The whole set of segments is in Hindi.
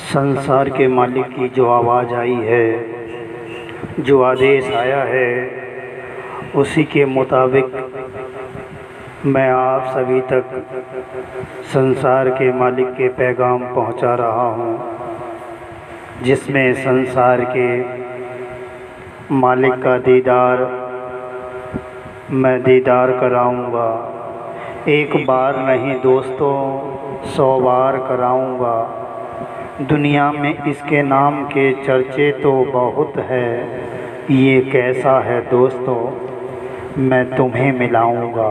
संसार के मालिक की जो आवाज़ आई है, जो आदेश आया है, उसी के मुताबिक मैं आप सभी तक संसार के मालिक के पैगाम पहुंचा रहा हूं, जिसमें संसार के मालिक का दीदार मैं दीदार कराऊंगा। एक बार नहीं दोस्तों, 100 बार कराऊंगा। दुनिया में इसके नाम के चर्चे तो बहुत है, ये कैसा है दोस्तों, मैं तुम्हें मिलाऊंगा।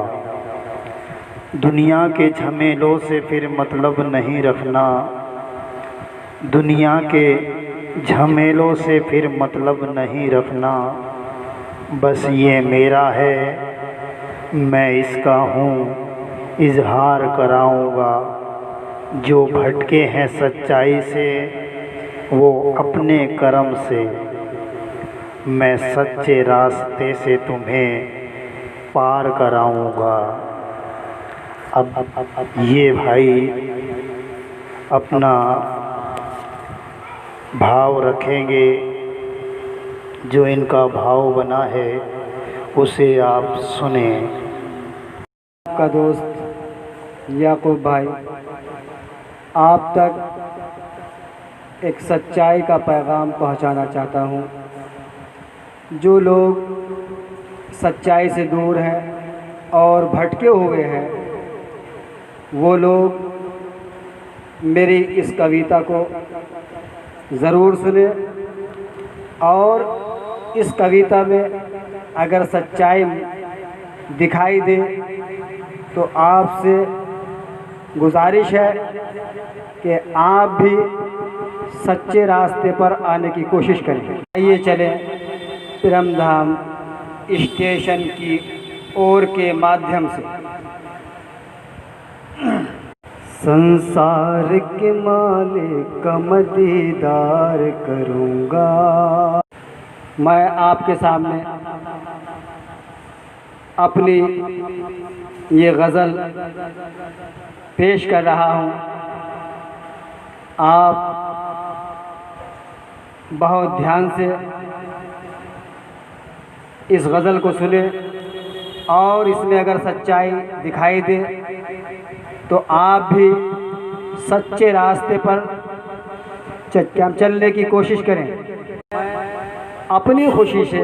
दुनिया के झमेलों से फिर मतलब नहीं रखना, दुनिया के झमेलों से फिर मतलब नहीं रखना। बस ये मेरा है, मैं इसका हूँ, इजहार कराऊंगा। जो भटके हैं सच्चाई से, वो अपने कर्म से, मैं सच्चे रास्ते से तुम्हें पार कराऊंगा। अब ये भाई अपना भाव रखेंगे, जो इनका भाव बना है उसे आप सुने। आपका दोस्त याकूब भाई आप तक एक सच्चाई का पैगाम पहुंचाना चाहता हूं। जो लोग सच्चाई से दूर हैं और भटके हुए हैं, वो लोग मेरी इस कविता को ज़रूर सुने, और इस कविता में अगर सच्चाई दिखाई दे तो आपसे गुजारिश है कि आप भी सच्चे रास्ते पर आने की कोशिश करें। आइए चलें परमधाम स्टेशन की ओर के माध्यम से। संसार के मालिक का दीदार करूँगा। मैं आपके सामने अपनी ये गज़ल पेश कर रहा हूँ। आप बहुत ध्यान से इस गज़ल को सुने, और इसमें अगर सच्चाई दिखाई दे तो आप भी सच्चे रास्ते पर चलने की कोशिश करें। अपनी खुशी से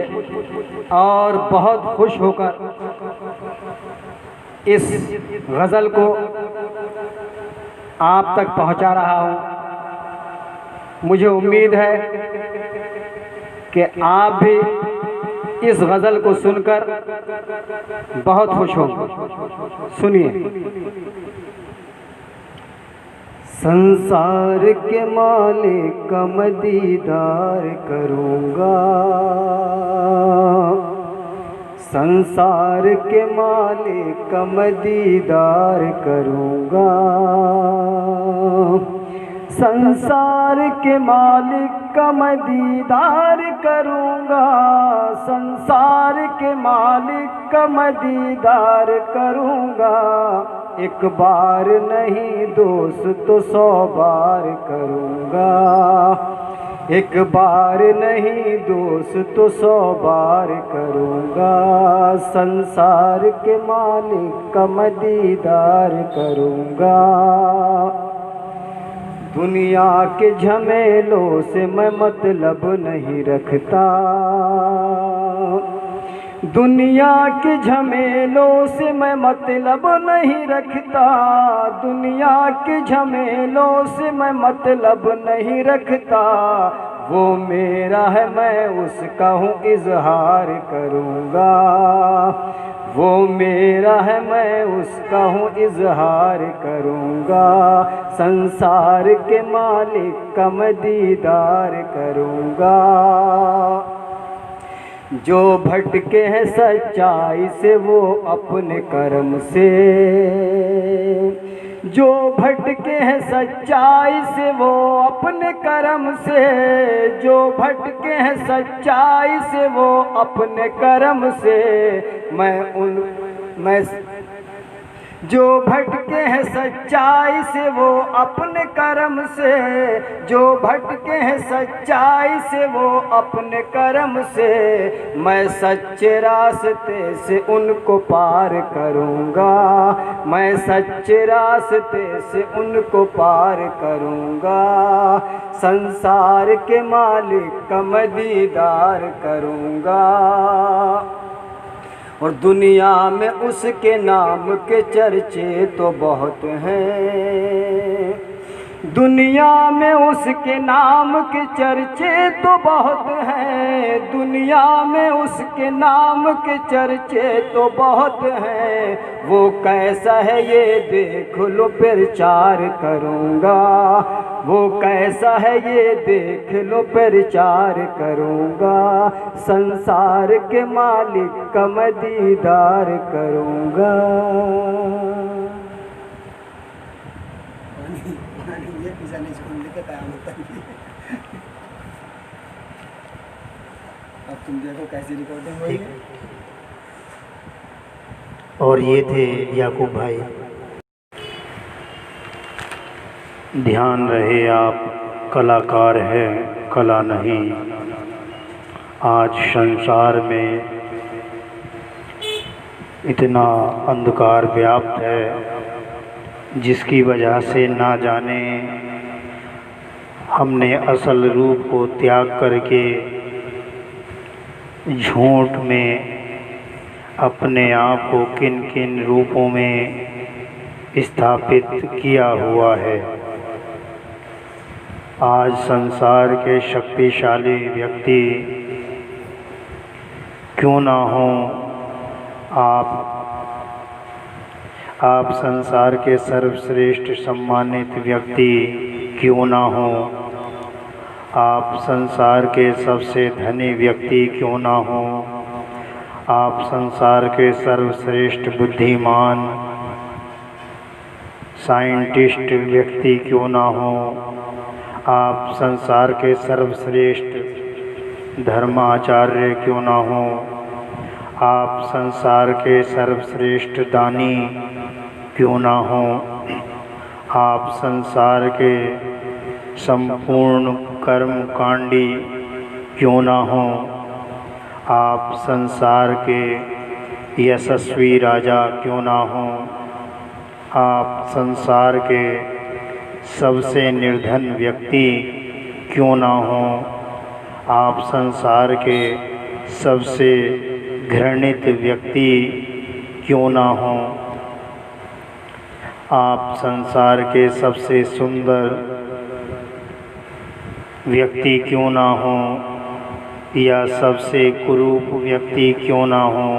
और बहुत खुश होकर इस गज़ल को आप तक पहुंचा रहा हूं। मुझे उम्मीद है कि आप भी इस गज़ल को सुनकर बहुत खुश होंगे। सुनिए। संसार के मालिक का मैं दीदार करूँगा, संसार के मालिक का मैं दीदार करूँगा, संसार के मालिक का मैं दीदार करूँगा, संसार के मालिक का मैं दीदार करूँगा। एक बार नहीं दोस्त तो 100 बार करूँगा, एक बार नहीं दोस्त तो 100 बार करूँगा। संसार के मालिक का मैं दीदार करूँगा। दुनिया के झमेलों से मैं मतलब नहीं रखता, दुनिया के झमेलों से मैं मतलब नहीं रखता, दुनिया के झमेलों से मैं मतलब नहीं रखता। वो मेरा है, मैं उसका हूँ, इजहार करूँगा। वो मेरा है, मैं उसका हूँ, इजहार करूँगा। संसार के मालिक का मैं दीदार करूँगा। जो भटके हैं सच्चाई से वो अपने कर्म से, जो भटके हैं सच्चाई से वो अपने कर्म से, जो भटके हैं सच्चाई से वो अपने कर्म से। जो भटके हैं सच्चाई से वो अपने कर्म से, जो भटके हैं सच्चाई से वो अपने कर्म से, मैं सच्चे रास्ते से उनको पार करूँगा, मैं सच्चे रास्ते से उनको पार करूँगा, संसार के मालिक का मैं दीदार करूँगा, और दुनिया में उसके नाम के चर्चे तो बहुत हैं, दुनिया में उसके नाम के चर्चे तो बहुत हैं, दुनिया में उसके नाम के चर्चे तो बहुत हैं, वो कैसा है ये देख लो प्रचार करूँगा, वो कैसा है ये देख लो प्रचार करूँगा, संसार के मालिक का मैं दीदार करूँगा। अब तुम देखो कैसी रिकॉर्डिंग हुई है। और ये थे याकूब भाई। ध्यान रहे आप कलाकार हैं, कला नहीं। आज संसार में इतना अंधकार व्याप्त है जिसकी वजह से ना जाने हमने असल रूप को त्याग करके झूठ में अपने आप को किन किन रूपों में स्थापित किया हुआ है। आज संसार के शक्तिशाली व्यक्ति क्यों ना हों, आप संसार के सर्वश्रेष्ठ सम्मानित व्यक्ति क्यों ना हों, आप संसार के सबसे धनी व्यक्ति क्यों ना हों, आप संसार के सर्वश्रेष्ठ बुद्धिमान साइंटिस्ट व्यक्ति क्यों ना हों, आप संसार के सर्वश्रेष्ठ धर्माचार्य क्यों ना हों, आप संसार के सर्वश्रेष्ठ दानी क्यों ना हों, आप संसार के संपूर्ण कर्मकांडी क्यों ना हों, आप संसार के यशस्वी राजा क्यों ना हों, आप संसार के सबसे निर्धन व्यक्ति क्यों ना हों, आप संसार के सबसे घृणित व्यक्ति क्यों ना हों, आप संसार के सबसे सुंदर व्यक्ति क्यों ना हों या सबसे कुरूप व्यक्ति क्यों ना हों,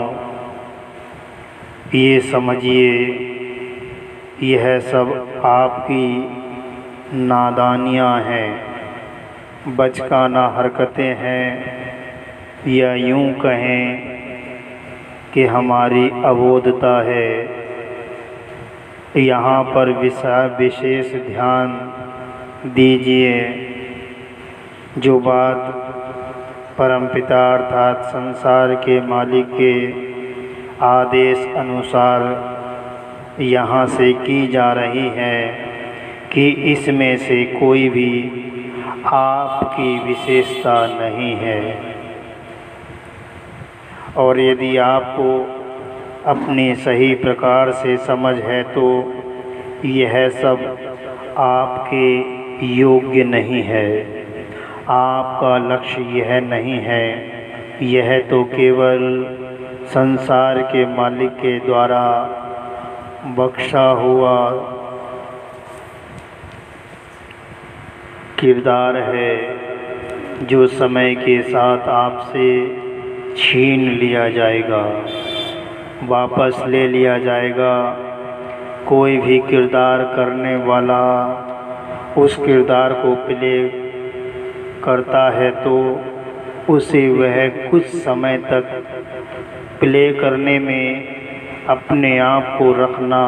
ये समझिए यह सब आपकी नादानियाँ हैं, बचकाना हरकतें हैं, या यूं कहें कि हमारी अबोधता है। यहाँ पर विशेष ध्यान दीजिए। जो बात परमपिता अर्थात संसार के मालिक के आदेश अनुसार यहाँ से की जा रही है कि इसमें से कोई भी आपकी विशेषता नहीं है, और यदि आपको अपनी सही प्रकार से समझ है तो यह सब आपके योग्य नहीं है, आपका लक्ष्य यह नहीं है। यह तो केवल संसार के मालिक के द्वारा बख्शा हुआ किरदार है जो समय के साथ आपसे छीन लिया जाएगा, वापस ले लिया जाएगा। कोई भी किरदार करने वाला उस किरदार को प्ले करता है तो उसे वह कुछ समय तक प्ले करने में अपने आप को रखना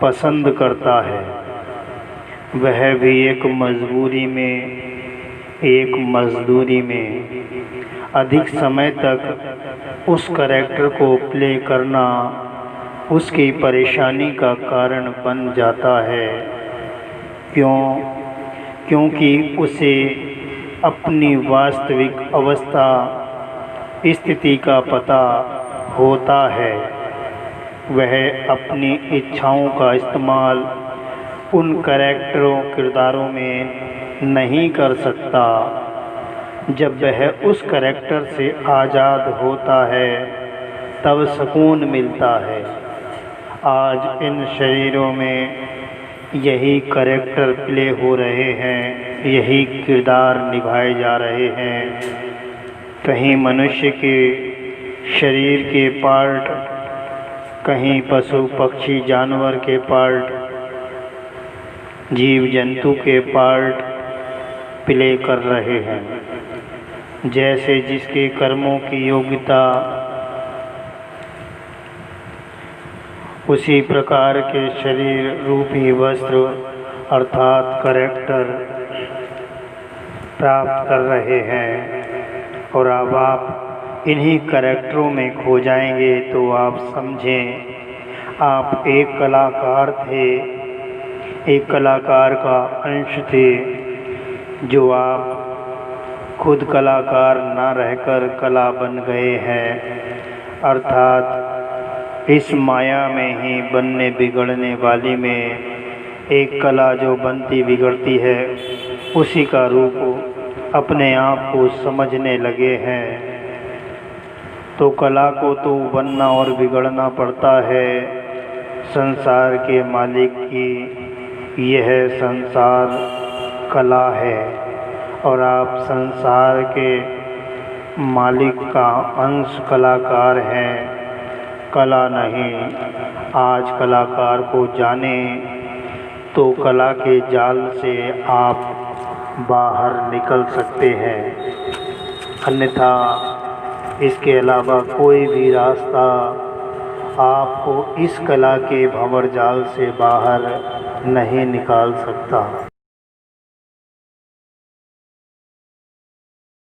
पसंद करता है। वह भी एक मजदूरी में अधिक समय तक उस करैक्टर को प्ले करना उसकी परेशानी का कारण बन जाता है। क्योंकि उसे अपनी वास्तविक अवस्था स्थिति का पता होता है। वह अपनी इच्छाओं का इस्तेमाल उन किरदारों में नहीं कर सकता। जब वह उस कैरेक्टर से आज़ाद होता है तब सुकून मिलता है। आज इन शरीरों में यही कैरेक्टर प्ले हो रहे हैं, यही किरदार निभाए जा रहे हैं। कहीं मनुष्य के शरीर के पार्ट, कहीं पशु पक्षी जानवर के पार्ट, जीव जंतु के पार्ट प्ले कर रहे हैं। जैसे जिसके कर्मों की योग्यता, उसी प्रकार के शरीर रूपी वस्त्र अर्थात कैरेक्टर प्राप्त कर रहे हैं। और अब आप इन्हीं कैरेक्टरों में खो जाएंगे तो आप समझें आप एक कलाकार थे, एक कलाकार का अंश थे, जो आप खुद कलाकार ना रहकर कला बन गए हैं। अर्थात इस माया में ही बनने बिगड़ने वाली में एक कला जो बनती बिगड़ती है, उसी का रूप अपने आप को समझने लगे हैं। तो कला को तो बनना और बिगड़ना पड़ता है। संसार के मालिक की यह संसार कला है और आप संसार के मालिक का अंश कलाकार हैं, कला नहीं। आज कलाकार को जाने तो कला के जाल से आप बाहर निकल सकते हैं, अन्यथा इसके अलावा कोई भी रास्ता आपको इस कला के भंवर जाल से बाहर नहीं निकाल सकता।